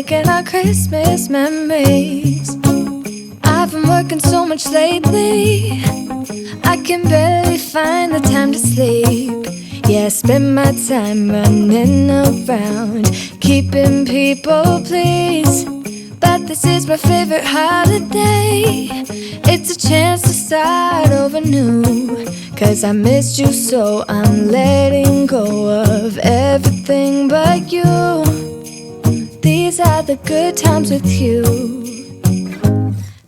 making our Christmas memories. I've been working so much lately, I can barely find the time to sleep. Yeah, I spend my time running around, keeping people pleased. But this is my favorite holiday. It's a chance to start over new. Cause I missed you so I'm letting go of everything but you. These are the good times with you.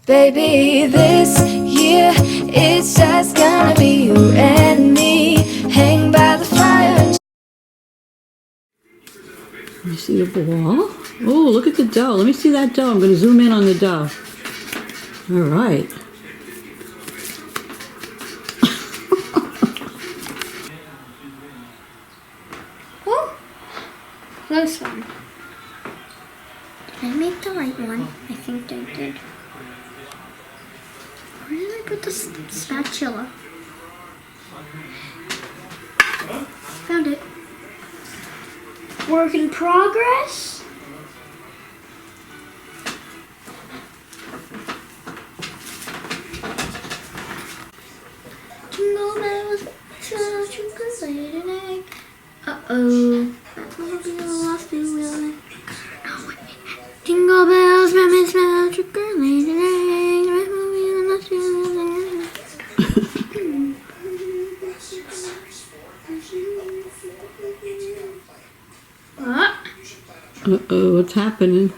Baby, this year it's just gonna be you and me. Hang by the fire. Let me see the ball. Oh, look at the dough. Let me see that dough. I'm going to zoom in on the dough. All right. Oh, close one. Did I make the right one? I think I did. Where did I put the spatula? Found it. Work in progress. Jingle bells, sugar laid an egg. Uh-oh. Batmobile lost the wheel. Jingle bells, Batman smell, sugar laid an egg. Batmobile lost the wheel. What? Uh-oh, what's happening?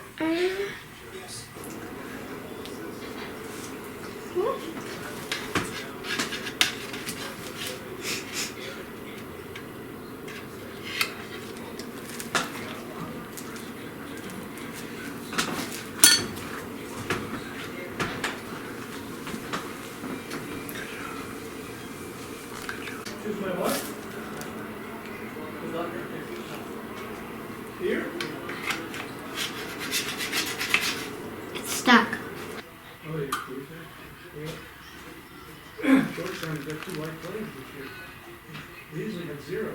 It's stuck. Georgetown's got 2 white planes this year. They usually have 0.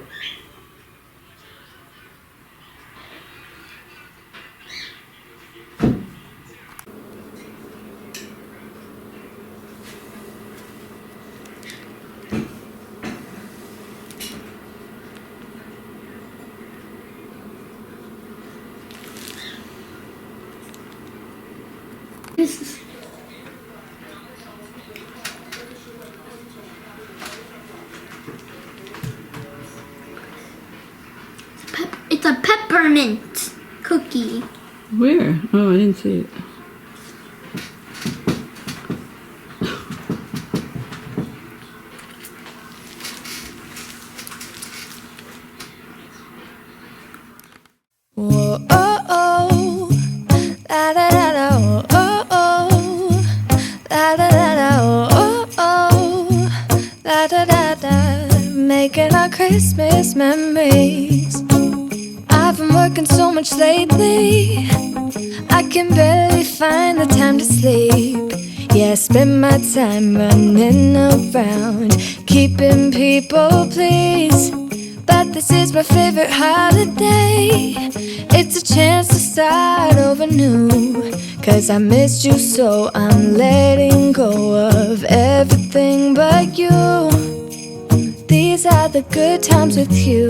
This is it's a peppermint cookie. Where? Oh, I didn't see it. Whoa, oh, oh, la da da da, oh, oh, la da da da, oh, oh, la da da da, making our Christmas memories. I've been working so much lately, I can barely find the time to sleep. Yeah, I spend my time running around, keeping people pleased. But this is my favorite holiday. It's a chance to start over new. Cause I missed you so I'm letting go of everything but you. These are the good times with you.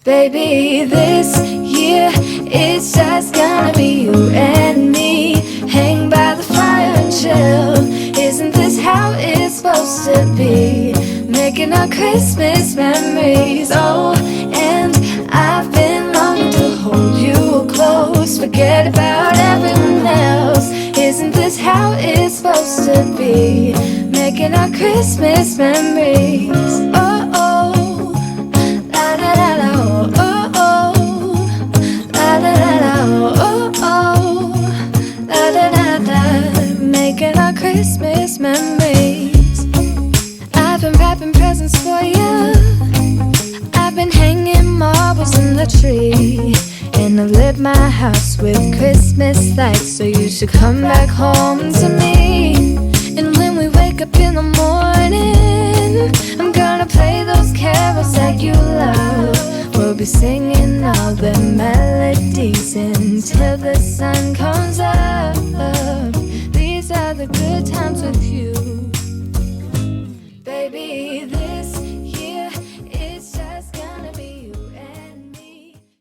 Baby, this year it's just gonna be you and me. Hang by the fire and chill. Isn't this how it's supposed to be? Making our Christmas memories. Oh, and I've been longing to hold you close. Forget about everyone else. Isn't this how it's supposed to be? Making our Christmas memories. Oh, oh, la da da da, oh, oh, la da da da, oh, oh, la da da da. Making our Christmas memories. I've been wrapping presents for you. I've been hanging marbles in the tree. And I've lit my house with Christmas lights. So you should come back home to me. And when we wake up in the morning, I'm gonna play those carols that you love. We'll be singing all the melodies in the good times with you. Baby,